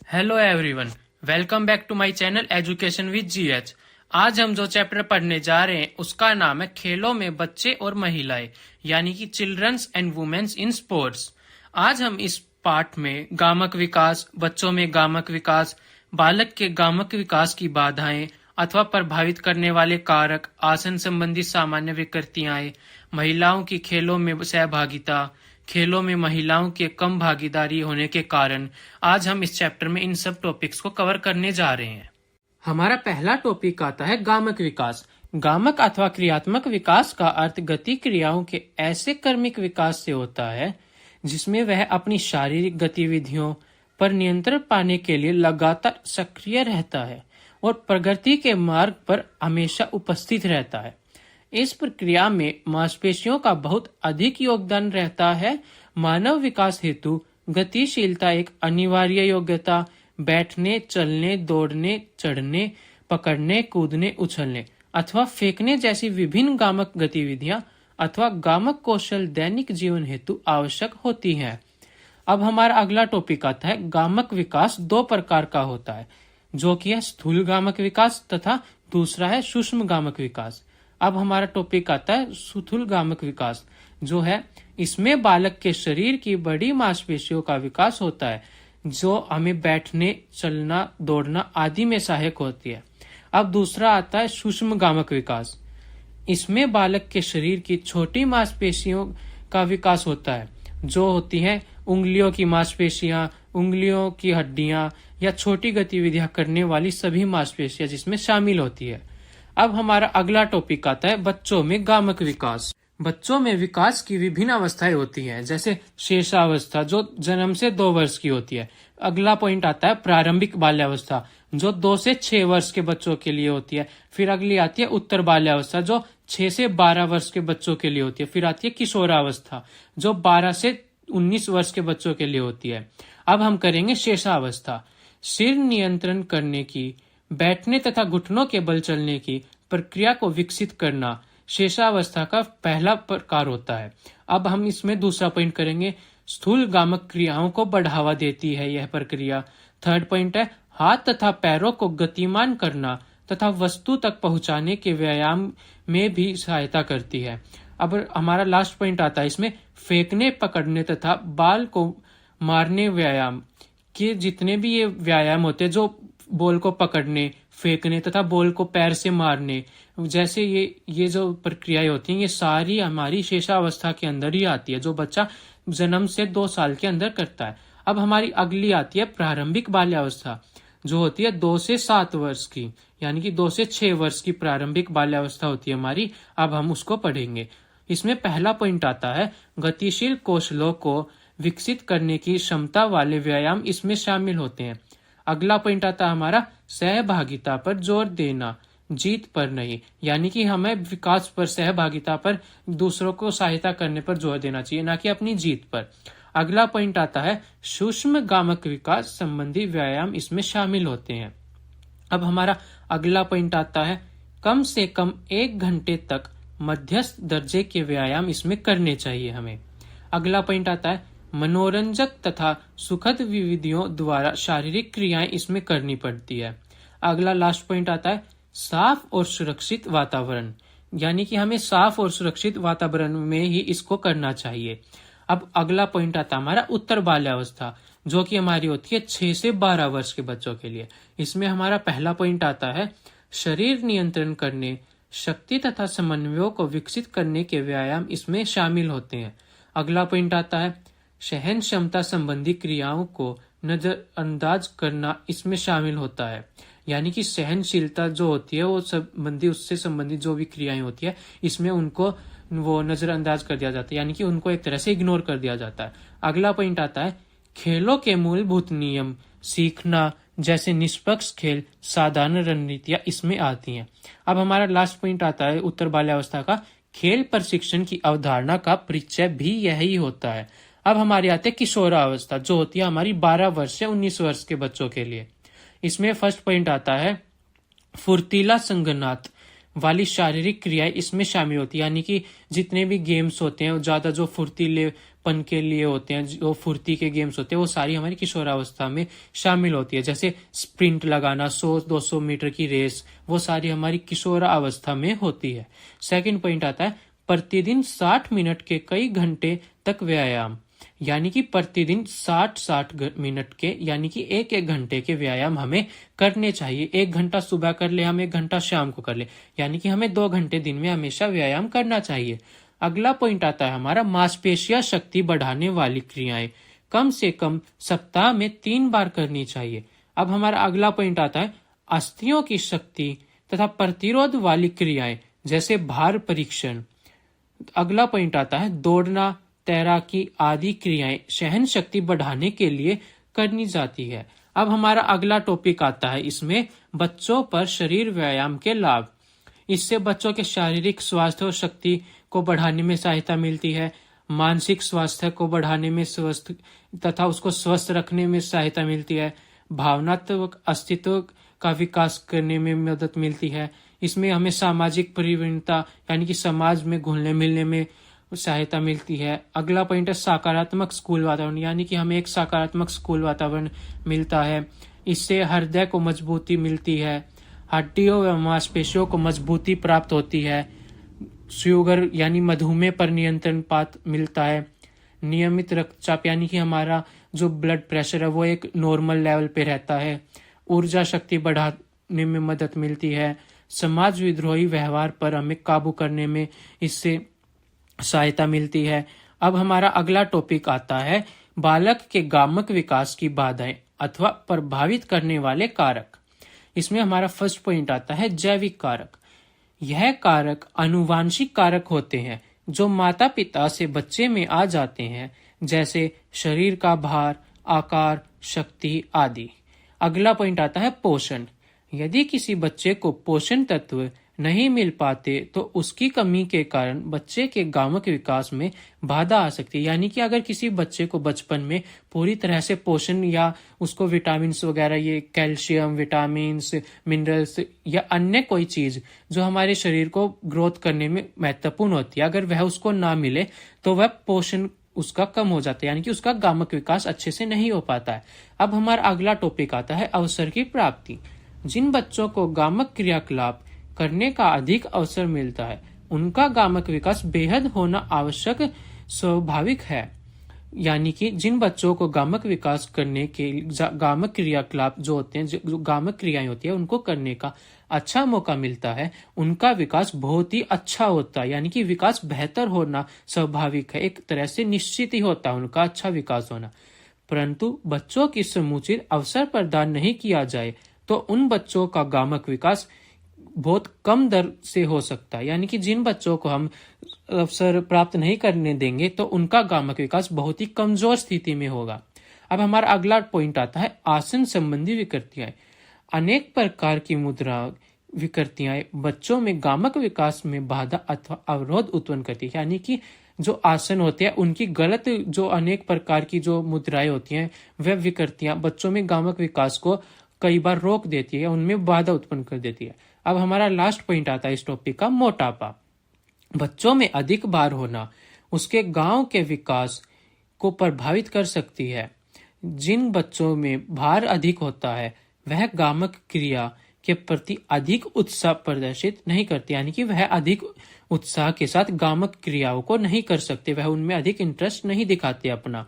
Hello everyone, welcome back to my channel education with GH. आज हम जो chapter पढ़ने जा रहे हैं उसका नाम है खेलों में बच्चे और महिलाएं, यानी कि childrens and womens in sports. आज हम इस पाठ में गामक विकास, बच्चों में गामक विकास, बालक के गामक विकास की बाधाएं अथवा प्रभावित करने वाले कारक, आसन संबंधी सामान्य विकृतियां, महिलाओं की खेलों में सहभागिता, खेलों में महिलाओं के कम भागीदारी होने के कारण आज हम इस चैप्टर में इन सब टॉपिक्स को कवर करने जा रहे हैं। हमारा पहला टॉपिक आता है गामक विकास। गामक अथवा क्रियात्मक विकास का अर्थ गति क्रियाओं के ऐसे कर्मिक विकास से होता है जिसमें वह अपनी शारीरिक गतिविधियों पर नियंत्रण पाने के लिए लगातार सक्रिय रहता है और प्रगति के मार्ग पर हमेशा उपस्थित रहता है। इस प्रक्रिया में मांसपेशियों का बहुत अधिक योगदान रहता है। मानव विकास हेतु गतिशीलता एक अनिवार्य योग्यता बैठने, चलने, दौड़ने, चढ़ने, पकड़ने, कूदने, उछलने अथवा फेंकने जैसी विभिन्न गामक गतिविधियां अथवा गामक कौशल दैनिक जीवन हेतु आवश्यक होती हैं। अब हमारा अगला टॉपिक आता है गामक विकास दो प्रकार का होता है, जो कि है स्थूल गामक विकास तथा दूसरा है सूक्ष्म गामक विकास। अब हमारा टॉपिक आता है स्थूल गामक विकास, जो है इसमें बालक के शरीर की बड़ी मांसपेशियों का विकास होता है जो हमें बैठने, चलना, दौड़ना आदि में सहायक होती है। अब दूसरा आता है सूक्ष्म गामक विकास। इसमें बालक के शरीर की छोटी मांसपेशियों का विकास होता है, जो होती हैं उंगलियों की मांसपेशियां, उंगलियों की हड्डियां या छोटी गतिविधियां करने वाली सभी मांसपेशियां जिसमें शामिल होती है। अब हमारा अगला टॉपिक आता है बच्चों में गामक विकास। बच्चों में विकास की विभिन्न अवस्थाएं होती हैं, जैसे शेषावस्था जो जन्म से 2 वर्ष की होती है। अगला पॉइंट आता है प्रारंभिक बाल्यावस्था जो 2 से 6 वर्ष के बच्चों के लिए होती है। फिर अगली आती है उत्तर बाल्यावस्था जो 6 से 12 वर्ष के बच्चों के लिए होती है। फिर आती है किशोरावस्था जो 12 से 19 वर्ष के बच्चों के लिए होती है। अब हम करेंगे शेषावस्था। सिर नियंत्रण करने की, बैठने तथा घुटनों के बल चलने की प्रक्रिया को विकसित करना शेषावस्था का पहला प्रकार होता है। अब हम इसमें दूसरा पॉइंट करेंगे स्थूल गामक क्रियाओं को बढ़ावा देती है यह प्रक्रिया। थर्ड पॉइंट है हाथ तथा पैरों को गतिमान करना तथा वस्तु तक पहुंचाने के व्यायाम में भी सहायता करती है। अब हमारा लास्ट पॉइंट आता है इसमें फेंकने, पकड़ने तथा बाल को मारने व्यायाम के जितने भी ये व्यायाम होते हैं, जो बॉल को पकड़ने, फेंकने तथा बॉल को पैर से मारने जैसे ये जो प्रक्रियाएं होती हैं, ये सारी हमारी शेषावस्था के अंदर ही आती है, जो बच्चा जन्म से 2 साल के अंदर करता है। अब हमारी अगली आती है प्रारंभिक बाल्यावस्था, जो होती है 2 से 7 वर्ष की, यानी कि 2 से 6 वर्ष की प्रारंभिक बाल्यावस्था होती है हमारी। अब हम उसको पढ़ेंगे। इसमें पहला पॉइंट आता है गतिशील कौशलों को विकसित करने की क्षमता वाले व्यायाम इसमें शामिल होते हैं। अगला पॉइंट आता है हमारा सहभागिता पर जोर देना, जीत पर नहीं, यानी कि हमें विकास पर, सहभागिता पर, दूसरों को सहायता करने पर जोर देना चाहिए, ना कि अपनी जीत पर। अगला पॉइंट आता है सूक्ष्म गामक विकास संबंधी व्यायाम इसमें शामिल होते हैं। अब हमारा अगला पॉइंट आता है कम से कम 1 घंटे तक मध्यस्थ दर्जे के व्यायाम इसमें करने चाहिए हमें। अगला पॉइंट आता है मनोरंजक तथा सुखद विधियों द्वारा शारीरिक क्रियाएं इसमें करनी पड़ती है। अगला लास्ट पॉइंट आता है साफ और सुरक्षित वातावरण, यानी कि हमें साफ और सुरक्षित वातावरण में ही इसको करना चाहिए। अब अगला पॉइंट आता है हमारा उत्तर बाल्यावस्था, जो कि हमारी होती है 6 से 12 वर्ष के बच्चों के लिए। इसमें हमारा पहला पॉइंट आता है शरीर नियंत्रण करने, शक्ति तथा समन्वयों को विकसित करने के व्यायाम इसमें शामिल होते हैं। अगला पॉइंट आता है सहन क्षमता संबंधी क्रियाओं को नजरअंदाज करना इसमें शामिल होता है, यानी कि सहनशीलता जो होती है वो संबंधी, उससे संबंधित जो भी क्रियाएं होती है इसमें उनको वो नजरअंदाज कर दिया जाता है, यानी कि उनको एक तरह से इग्नोर कर दिया जाता है। अगला पॉइंट आता है खेलों के मूलभूत नियम सीखना, जैसे निष्पक्ष खेल, साधारण रणनीतियां इसमें आती हैं। अब हमारा लास्ट पॉइंट आता है उत्तर बाल्यावस्था का खेल प्रशिक्षण की अवधारणा का परिचय भी यही होता है। अब हमारे आते हैं किशोरावस्था, जो होती है हमारी 12 वर्ष से 19 वर्ष के बच्चों के लिए। इसमें फर्स्ट पॉइंट आता है फुर्तीला संगनात वाली शारीरिक क्रियाएं इसमें शामिल होती है। यानी कि जितने भी गेम्स होते हैं ज्यादा जो फुर्तीलेपन के लिए होते हैं, जो फुर्ती के गेम्स होते हैं, वो सारी हमारी किशोरावस्था में शामिल होती है। जैसे स्प्रिंट लगाना, 100-200 मीटर की रेस, वो सारी हमारी किशोरावस्था में होती है। सेकंड पॉइंट आता है प्रतिदिन 60 मिनट के कई घंटे तक व्यायाम। यानी कि प्रतिदिन 60-60 मिनट के, यानी कि एक एक घंटे के व्यायाम हमें करने चाहिए। 1 घंटा सुबह कर ले हम, 1 घंटा शाम को कर ले, यानी कि हमें 2 घंटे दिन में हमेशा व्यायाम करना चाहिए। अगला पॉइंट आता है हमारा मांसपेशियां शक्ति बढ़ाने वाली क्रियाएं कम से कम सप्ताह में 3 बार करनी चाहिए। अब हमारा अगला पॉइंट आता है अस्थियों की शक्ति तथा प्रतिरोध वाली क्रियाएं जैसे भार परीक्षण। अगला पॉइंट आता है दौड़ना, तैराकी आदि क्रियाएं सहन शक्ति बढ़ाने के लिए करनी जाती है। अब हमारा अगला टॉपिक आता है इसमें बच्चों पर शरीर व्यायाम के लाभ। इससे बच्चों के शारीरिक स्वास्थ्य और शक्ति को बढ़ाने में सहायता मिलती है, मानसिक स्वास्थ्य को बढ़ाने में स्वस्थ तथा उसको स्वस्थ रखने में सहायता मिलती है, भावनात्मक अस्तित्व का विकास करने में मदद मिलती है। इसमें हमें सामाजिक परिवर्तनता यानी कि समाज में घुलने मिलने में सहायता मिलती है। अगला पॉइंट है सकारात्मक स्कूल वातावरण, यानी कि हमें एक सकारात्मक स्कूल वातावरण मिलता है। इससे हृदय को मजबूती मिलती है, हड्डियों व मांसपेशियों को मजबूती प्राप्त होती है, शुगर यानी मधुमेह पर नियंत्रण पात मिलता है, नियमित रक्तचाप यानी कि हमारा जो ब्लड प्रेशर है वो एक नॉर्मल लेवल पे रहता है, ऊर्जा शक्ति बढ़ाने में मदद मिलती है, समाज विद्रोही व्यवहार पर हमें काबू करने में इससे सहायता मिलती है। अब हमारा अगला टॉपिक आता है बालक के गामक विकास की बाधाएं अथवा प्रभावित करने वाले कारक। इसमें हमारा फर्स्ट पॉइंट आता है जैविक कारक। यह कारक आनुवांशिक कारक होते हैं जो माता पिता से बच्चे में आ जाते हैं, जैसे शरीर का भार, आकार, शक्ति आदि। अगला पॉइंट आता है पोषण। यदि किसी बच्चे को पोषण तत्व नहीं मिल पाते तो उसकी कमी के कारण बच्चे के गामक विकास में बाधा आ सकती है। यानी कि अगर किसी बच्चे को बचपन में पूरी तरह से पोषण या उसको विटामिन्स वगैरह, ये कैल्शियम, विटामिन्स, मिनरल्स या अन्य कोई चीज जो हमारे शरीर को ग्रोथ करने में महत्वपूर्ण होती है, अगर वह उसको ना मिले तो वह पोषण उसका कम हो जाता है, यानी कि उसका गामक विकास अच्छे से नहीं हो पाता है। अब हमारा अगला टॉपिक आता है अवसर की प्राप्ति। जिन बच्चों को गामक क्रियाकलाप करने का अधिक अवसर मिलता है उनका गामक विकास बेहद होना आवश्यक स्वाभाविक है। यानी कि जिन बच्चों को गामक विकास करने के गामक क्रियाकलाप जो होते हैं, जो गामक क्रियाएं होती है, उनको करने का अच्छा मौका मिलता है, उनका विकास बहुत ही अच्छा होता है। यानी कि विकास बेहतर होना स्वाभाविक है, एक तरह से निश्चित ही होता है उनका अच्छा विकास होना। परंतु बच्चों की समुचित अवसर प्रदान नहीं किया जाए तो उन बच्चों का गामक विकास बहुत कम दर से हो सकता है। यानी कि जिन बच्चों को हम अवसर प्राप्त नहीं करने देंगे तो उनका गामक विकास बहुत ही कमजोर स्थिति में होगा। अब हमारा अगला पॉइंट आता है आसन संबंधी विकृतियां। अनेक प्रकार की मुद्रा विकृतियां बच्चों में गामक विकास में बाधा अथवा अवरोध उत्पन्न करती है। यानी कि जो आसन होते हैं उनकी गलत, जो अनेक प्रकार की जो मुद्राएं होती हैं, वह विकृतियां बच्चों में गामक विकास को कई बार रोक देती है, उनमें बाधा उत्पन्न कर देती है। अब हमारा लास्ट पॉइंट आता है इस टॉपिक का मोटापा। बच्चों में अधिक भार होना उसके गांव के विकास को प्रभावित कर सकती है। जिन बच्चों में भार अधिक होता है वह गामक क्रिया के प्रति अधिक उत्साह प्रदर्शित नहीं करते, यानी कि वह अधिक उत्साह के साथ गामक क्रियाओं को नहीं कर सकते, वह उनमें अधिक इंटरेस्ट नहीं दिखाते, अपना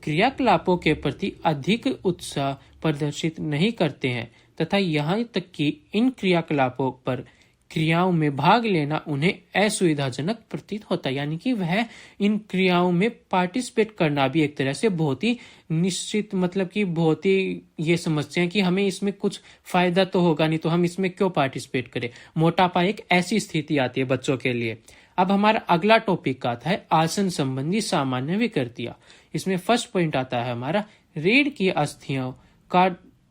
क्रियाकलापों के प्रति अधिक उत्साह प्रदर्शित नहीं करते हैं तथा यहाँ तक कि इन क्रियाकलापों पर क्रियाओं में भाग लेना उन्हें असुविधाजनक प्रतीत होता है। यानी कि वह इन क्रियाओं में पार्टिसिपेट करना भी एक तरह से बहुत ही निश्चित, मतलब कि बहुत ही ये समझते हैं कि हमें इसमें कुछ फायदा तो होगा नहीं, तो हम इसमें क्यों पार्टिसिपेट करें। मोटापा एक ऐसी स्थिति आती है बच्चों के लिए। अब हमारा अगला टॉपिक आता है आसन संबंधी सामान्य विकृतियां। इसमें फर्स्ट पॉइंट आता है हमारा रीढ़ की अस्थियों का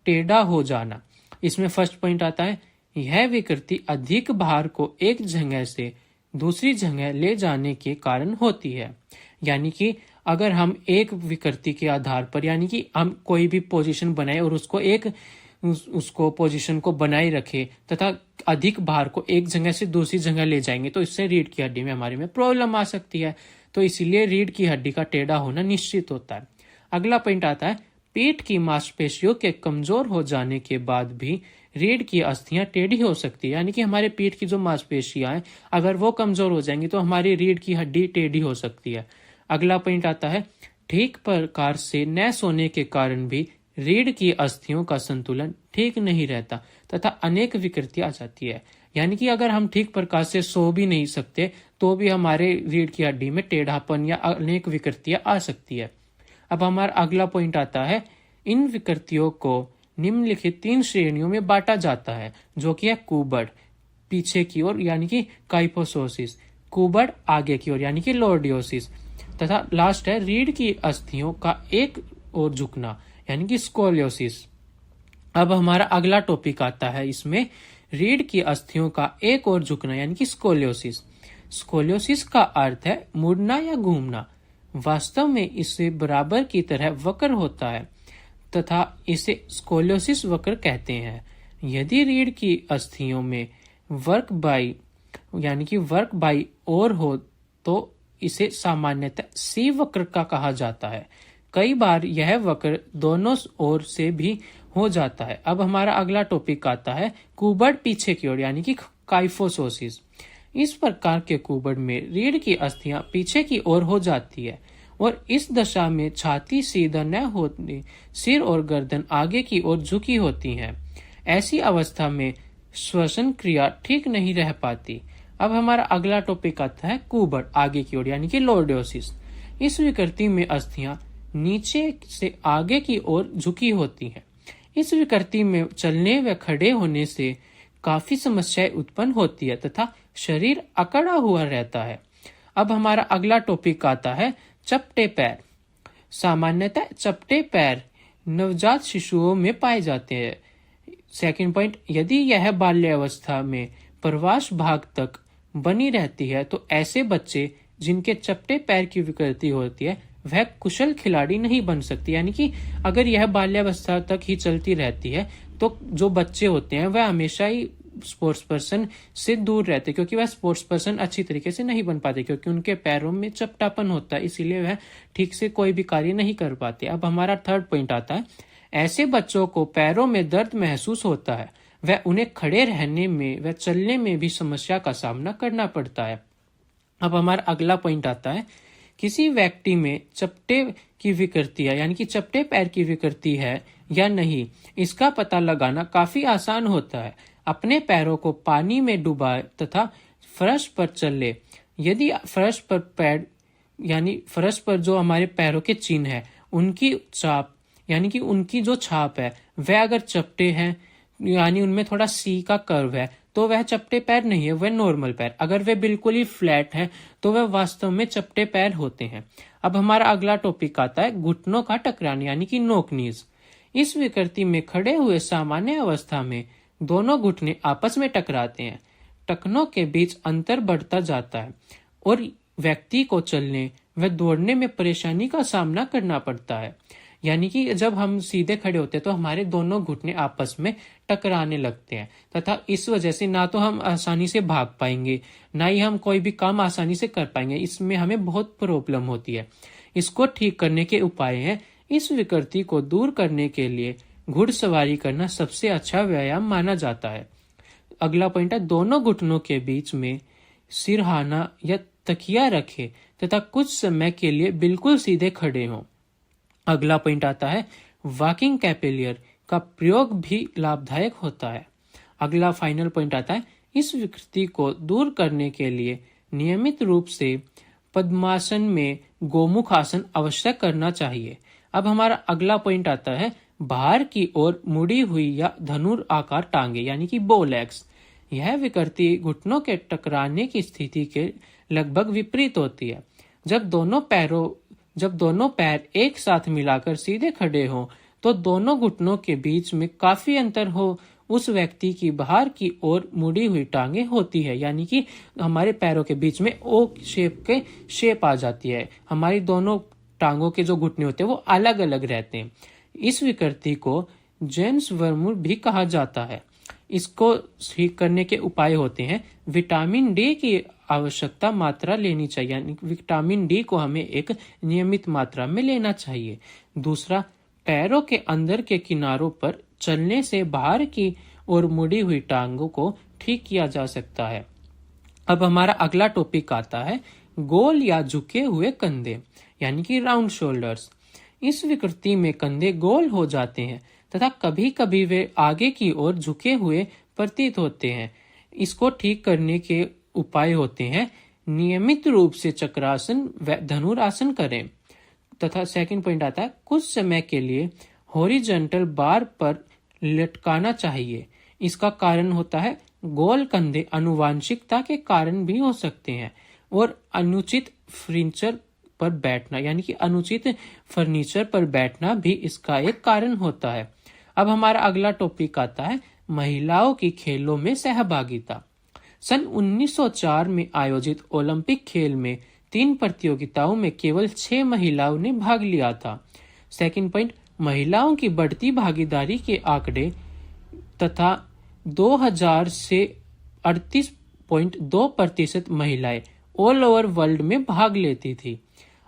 टेढ़ा हो जाना। इसमें फर्स्ट पॉइंट आता है यह विकृति अधिक भार को एक जगह से दूसरी जगह ले जाने के कारण होती है। यानी कि अगर हम एक विकृति के आधार पर, यानी कि हम कोई भी पोजीशन बनाए और उसको एक उसको पोजीशन को बनाए रखे तथा अधिक भार को एक जगह से दूसरी जगह ले जाएंगे तो इससे रीढ़ की हड्डी में हमारे में प्रॉब्लम आ सकती है। तो इसीलिए रीढ़ की हड्डी का टेढ़ा होना निश्चित होता है। अगला पॉइंट आता है, पीठ की मांसपेशियों के कमजोर हो जाने के बाद भी रीढ़ की अस्थियां टेढ़ी हो सकती है। यानी कि हमारे पीठ की जो मांसपेशियां हैं अगर वो कमजोर हो जाएंगी तो हमारी रीढ़ की हड्डी टेढ़ी हो सकती है। अगला पॉइंट आता है, ठीक प्रकार से न सोने के कारण भी रीढ़ की अस्थियों का संतुलन ठीक नहीं रहता तथा अनेक विकृतियां आ जाती है। यानी कि अगर हम ठीक प्रकार से सो भी नहीं सकते तो भी हमारे रीढ़ की हड्डी में टेढ़ापन या अनेक विकृतियां आ सकती है। अब हमारा अगला पॉइंट आता है, इन विकृतियों को निम्नलिखित 3 श्रेणियों में बांटा जाता है, जो कि है कुबड़ पीछे की ओर यानी कि काइफोसोसिस, कुबड़ आगे की ओर यानी कि लॉर्डियोसिस, तथा लास्ट है रीढ़ की अस्थियों का एक ओर झुकना यानी कि स्कोलियोसिस। अब हमारा अगला टॉपिक आता है इसमें, रीढ़ की अस्थियों का एक ओर झुकना यानी कि स्कोलियोसिस। स्कोलियोसिस का अर्थ है मुड़ना या घूमना। वास्तव में इससे बराबर की तरह वक्र होता है तथा इसे स्कोलियोसिस वक्र कहते हैं। यदि रीढ़ की अस्थियों में वर्क बाई यानी कि वर्क बाई ओर हो तो इसे सामान्यतः सी वक्र का कहा जाता है। कई बार यह वक्र दोनों ओर से भी हो जाता है। अब हमारा अगला टॉपिक आता है, कुबड़ पीछे की ओर यानी कि काइफोसोसिस। इस प्रकार के कुबड़ में रीढ़ की अस्थियां पीछे की ओर हो जाती है और इस दशा में छाती सीधा न होती, सिर और गर्दन आगे की ओर झुकी होती है। ऐसी अवस्था में श्वसन क्रिया ठीक नहीं रह पाती। अब हमारा अगला टॉपिक आता है, कुबड़ आगे की ओर यानी कि लॉर्डियोसिस। इस विकृति में अस्थियां नीचे से आगे की ओर झुकी होती हैं। इस विकृति में चलने व खड़े होने से काफी समस्याएं उत्पन्न होती है तथा शरीर अकड़ा हुआ रहता है। अब हमारा अगला टॉपिक आता है, चपटे पैर। सामान्यतः चपटे पैर नवजात शिशुओं में पाए जाते हैं। सेकंड पॉइंट, यदि यह बाल्यावस्था में प्रवास भाग तक बनी रहती है तो ऐसे बच्चे जिनके चपटे पैर की विकृति होती है वह कुशल खिलाड़ी नहीं बन सकती। यानी कि अगर यह बाल्यावस्था तक ही चलती रहती है तो जो बच्चे होते हैं वह हमेशा ही स्पोर्ट्स पर्सन से दूर रहते हैं, क्योंकि वह स्पोर्ट्स पर्सन अच्छी तरीके से नहीं बन पाते क्योंकि उनके पैरों में चपटापन होता है, इसीलिए वह ठीक से कोई भी कार्य नहीं कर पाते। अब हमारा थर्ड पॉइंट आता है, ऐसे बच्चों को पैरों में दर्द महसूस होता है, वह उन्हें खड़े रहने में व चलने में भी समस्या का सामना करना पड़ता है। अब हमारा अगला पॉइंट आता है, किसी व्यक्ति में चपटे की विकृति है यानी कि चपटे पैर की विकृति है या नहीं, इसका पता लगाना काफी आसान होता है। अपने पैरों को पानी में डुबाए तथा फर्श पर चले। यदि फर्श पर पैर यानी फर्श पर जो हमारे पैरों के चिन्ह है उनकी छाप यानी कि उनकी जो छाप है वह अगर चपटे हैं यानी उनमें थोड़ा सी का कर्व है तो वह चपटे पैर नहीं है, वह नॉर्मल पैर। अगर वे बिल्कुल ही फ्लैट हैं तो वह वास्तव में चपटे पैर होते हैं। अब हमारा अगला टॉपिक आता है, घुटनों का टकराना यानी कि नोक नीज। इस विकृति में खड़े हुए सामान्य अवस्था में दोनों घुटने आपस में टकराते हैं। टखनों के बीच अंतर बढ़ता जाता है और व्यक्ति को चलने व दौड़ने में परेशानी का सामना करना पड़ता है। यानी कि जब हम सीधे खड़े होते हैं तो हमारे दोनों घुटने आपस में टकराने लगते हैं तथा इस वजह से ना तो हम आसानी से भाग पाएंगे ना ही हम कोई भी काम आसानी से कर पाएंगे। इसमें हमें बहुत प्रॉब्लम होती है। इसको ठीक करने के उपाय हैं, इस विकृति को दूर करने के लिए घुड़सवारी करना सबसे अच्छा व्यायाम माना जाता है। अगला पॉइंट है, दोनों घुटनों के बीच में सिरहाना या तकिया रखें तथा कुछ समय के लिए बिल्कुल सीधे खड़े हों। अगला पॉइंट आता है, वॉकिंग कैपेलियर का प्रयोग भी लाभदायक होता है। अगला फाइनल पॉइंट आता है, इस विकृति को दूर करने के लिए नियमित रूप से पद्मासन में गोमुख आसन अवश्य करना चाहिए। अब हमारा अगला पॉइंट आता है, बाहर की ओर मुड़ी हुई या धनुर आकार टांगे यानी कि बो लेग्स। यह विकृति घुटनों के टकराने की स्थिति के लगभग विपरीत होती है। जब दोनों पैर एक साथ मिलाकर सीधे खड़े हों तो दोनों घुटनों के बीच में काफी अंतर हो, उस व्यक्ति की बाहर की ओर मुड़ी हुई टांगे होती है। यानी कि हमारे पैरों के बीच में ओ शेप आ जाती है। हमारी दोनों टांगों के जो घुटने होते हैं वो अलग अलग रहते हैं। इस विकृति को जेम्स वर्मुर भी कहा जाता है। इसको ठीक करने के उपाय होते हैं, विटामिन डी की आवश्यकता मात्रा लेनी चाहिए, यानी विटामिन डी को हमें एक नियमित मात्रा में लेना चाहिए। दूसरा, पैरों के अंदर के किनारों पर चलने से बाहर की ओर मुड़ी हुई टांगों को ठीक किया जा सकता है। अब हमारा अगला टॉपिक आता है गोल या झुके हुए कंधे, यानी कि राउंड शोल्डर्स। इस विकृति में कंधे गोल हो जाते हैं तथा कभी कभी वे आगे की ओर झुके हुए प्रतीत होते हैं। इसको ठीक करने के उपाय होते हैं, नियमित रूप से चक्रासन व धनुरासन करें। तथा सेकंड पॉइंट आता है कुछ समय के लिए हॉरिजॉन्टल बार पर लटकाना चाहिए। इसका कारण होता है गोल कंधे आनुवांशिकता के कारण भी हो सकते हैं और अनुचित फर्नीचर पर बैठना, यानी कि अनुचित फर्नीचर पर बैठना भी इसका एक कारण होता है। अब हमारा अगला टॉपिक आता है महिलाओं की खेलों में सहभागिता। सन 1904 में आयोजित ओलंपिक खेल में 3 प्रतियोगिताओं में केवल 6 महिलाओं ने भाग लिया था। सेकंड पॉइंट, महिलाओं की बढ़ती भागीदारी के आंकड़े तथा 2000 से 38.2% महिलाएं ऑल ओवर वर्ल्ड में भाग लेती थी।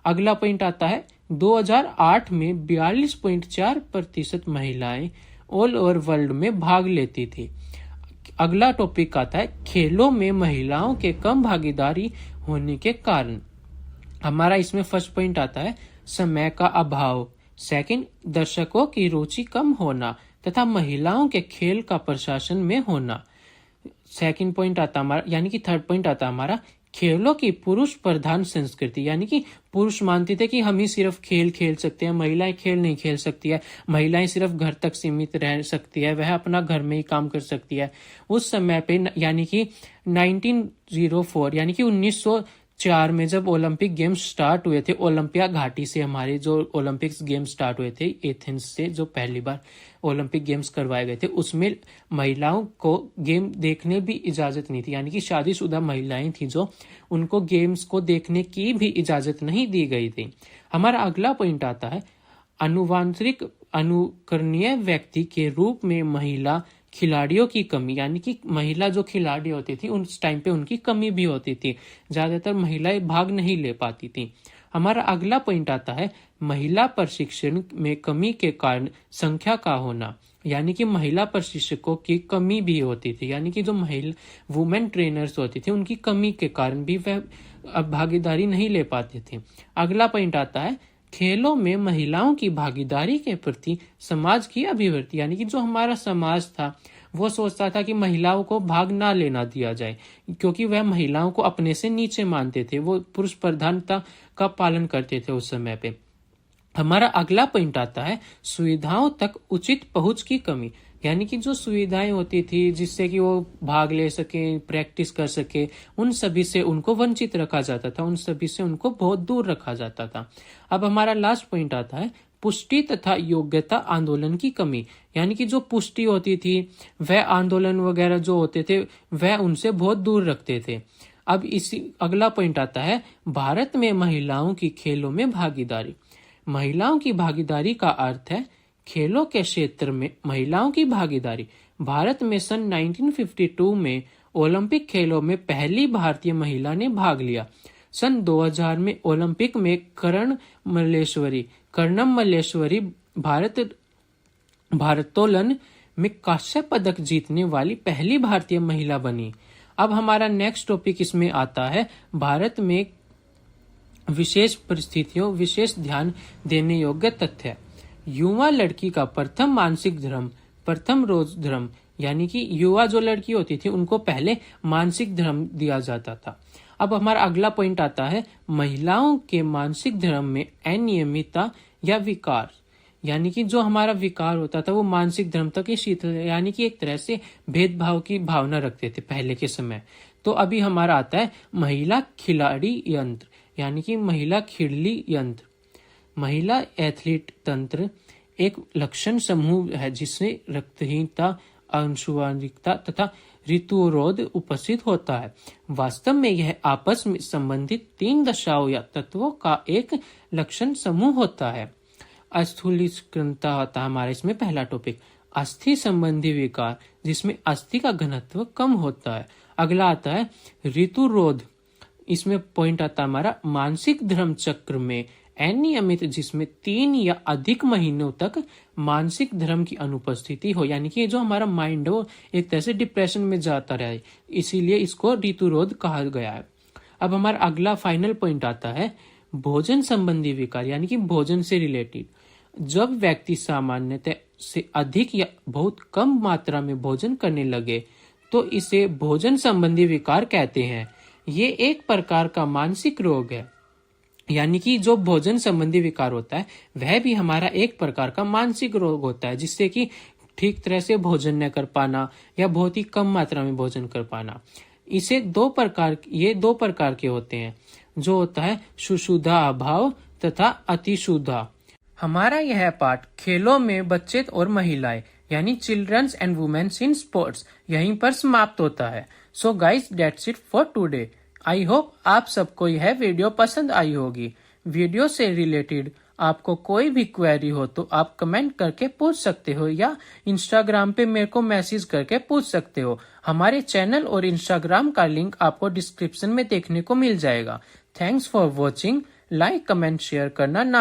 अगला पॉइंट आता है 2008 में 42.4% महिलाएं ऑल ओवर वर्ल्ड में भाग लेती थी। अगला टॉपिक आता है खेलों में महिलाओं के कम भागीदारी होने के कारण। हमारा इसमें फर्स्ट पॉइंट आता है समय का अभाव, सेकंड दर्शकों की रुचि कम होना तथा महिलाओं के खेल का प्रशासन में होना। सेकंड पॉइंट आता हमारा, यानी कि थर्ड पॉइंट आता हमारा खेलों की पुरुष प्रधान संस्कृति, यानी कि पुरुष मानते थे कि हम ही सिर्फ खेल खेल सकते हैं, महिलाएं खेल नहीं खेल सकती है, महिलाएं सिर्फ घर तक सीमित रह सकती है, वह अपना घर में ही काम कर सकती है। उस समय पे यानी कि 1904 यानी कि 1904 में जब ओलंपिक गेम्स स्टार्ट हुए थे, ओलंपिया घाटी से हमारे जो ओलंपिक्स गेम्स स्टार्ट हुए थे, एथेंस से जो पहली बार ओलंपिक गेम्स करवाए गए थे, उसमें महिलाओं को गेम देखने भी इजाजत नहीं थी, यानी कि शादीशुदा महिलाएं थी जो, उनको गेम्स को देखने की भी इजाजत नहीं दी गई थी। हमारा अगला पॉइंट आता है अनुवांशिक अनुकरणीय व्यक्ति के रूप में महिला खिलाड़ियों की कमी, यानी कि महिला जो खिलाड़ी होती थी उस टाइम पे उनकी कमी भी होती थी, ज्यादातर महिलाएं भाग नहीं ले पाती थी। हमारा अगला पॉइंट आता है महिला प्रशिक्षण में कमी के कारण संख्या का होना, यानी कि महिला प्रशिक्षकों की कमी भी होती थी, यानी कि जो महिला वुमेन ट्रेनर्स होती थी उनकी कमी के कारण भी वह भागीदारी नहीं ले पाते थे। अगला पॉइंट आता है खेलों में महिलाओं की भागीदारी के प्रति समाज की अभिवृत्ति, यानी कि जो हमारा समाज था वो सोचता था कि महिलाओं को भाग ना लेना दिया जाए, क्योंकि वह महिलाओं को अपने से नीचे मानते थे, वो पुरुष प्रधानता का पालन करते थे उस समय पे। हमारा अगला पॉइंट आता है सुविधाओं तक उचित पहुंच की कमी, यानी कि जो सुविधाएं होती थी जिससे कि वो भाग ले सके, प्रैक्टिस कर सके, उन सभी से उनको वंचित रखा जाता था, उन सभी से उनको बहुत दूर रखा जाता था। अब हमारा लास्ट पॉइंट आता है पुष्टि तथा योग्यता आंदोलन की कमी, यानी कि जो पुष्टि होती थी वह आंदोलन वगैरह जो होते थे वह उनसे बहुत दूर रखते थे। अब इसी अगला पॉइंट आता है भारत में महिलाओं की खेलों में भागीदारी। महिलाओं की भागीदारी का अर्थ है खेलों के क्षेत्र में महिलाओं की भागीदारी। भारत में सन 1952 में ओलंपिक खेलों में पहली भारतीय महिला ने भाग लिया। सन 2000 में ओलंपिक में कर्णम मल्लेश्वरी भारोत्तोलन में कांस्य पदक जीतने वाली पहली भारतीय महिला बनी। अब हमारा नेक्स्ट टॉपिक इसमें आता है भारत में विशेष परिस्थितियों विशेष ध्यान देने योग्य तथ्य। युवा लड़की का प्रथम मानसिक धर्म, प्रथम रोज धर्म, यानी कि युवा जो लड़की होती थी उनको पहले मानसिक धर्म दिया जाता था। अब हमारा अगला पॉइंट आता है महिलाओं के मानसिक धर्म में अनियमितता या विकार, यानी कि जो हमारा विकार होता था वो मानसिक धर्म तक ही शीतल, यानी कि एक तरह से भेदभाव की भावना रखते थे पहले के समय। तो अभी हमारा आता है महिला खिलाड़ी यंत्र, यानी कि महिला खिड़ली यंत्र। महिला एथलीट तंत्र एक लक्षण समूह है जिससे रक्तहीनता, अनुवांशिकता तथा ऋतुरोध उपस्थित होता है। वास्तव में यह आपस में संबंधित 3 दशाओं या तत्वों का एक लक्षण समूह होता है। अस्थूलीकरणता होता है हमारे इसमें पहला टॉपिक। अस्थि संबंधी विकार जिसमें अस्थि का घनत्व कम होता है। अगला आता है ऋतुरोध, इसमें पॉइंट आता है हमारा मानसिक धर्म चक्र में अनियमित जिसमें 3 या अधिक महीनों तक मानसिक धर्म की अनुपस्थिति हो, यानी कि जो हमारा माइंड हो एक तरह से डिप्रेशन में जाता रहे, इसीलिए इसको ऋतुरोध कहा गया है। अब हमारा अगला फाइनल पॉइंट आता है भोजन संबंधी विकार, यानी कि भोजन से रिलेटेड। जब व्यक्ति सामान्यतः से अधिक या बहुत कम मात्रा में भोजन करने लगे तो इसे भोजन संबंधी विकार कहते हैं। ये एक प्रकार का मानसिक रोग है, यानी कि जो भोजन संबंधी विकार होता है वह भी हमारा एक प्रकार का मानसिक रोग होता है, जिससे कि ठीक तरह से भोजन न कर पाना या बहुत ही कम मात्रा में भोजन कर पाना। ये दो प्रकार के होते हैं, जो होता है सुषुधा अभाव तथा अतिशुद्धा। हमारा यह पाठ खेलों में बच्चे और महिलाएं यानी childrens and womens in sports यहीं पर समाप्त होता है। So guys that's it for today. I hope आप सबको यह वीडियो पसंद आई होगी। वीडियो से रिलेटेड आपको कोई भी क्वेरी हो तो आप कमेंट करके पूछ सकते हो या इंस्टाग्राम पे मेरे को मैसेज करके पूछ सकते हो। हमारे चैनल और इंस्टाग्राम का लिंक आपको डिस्क्रिप्शन में देखने को मिल जाएगा। Thanks for watching. Like comment share करना ना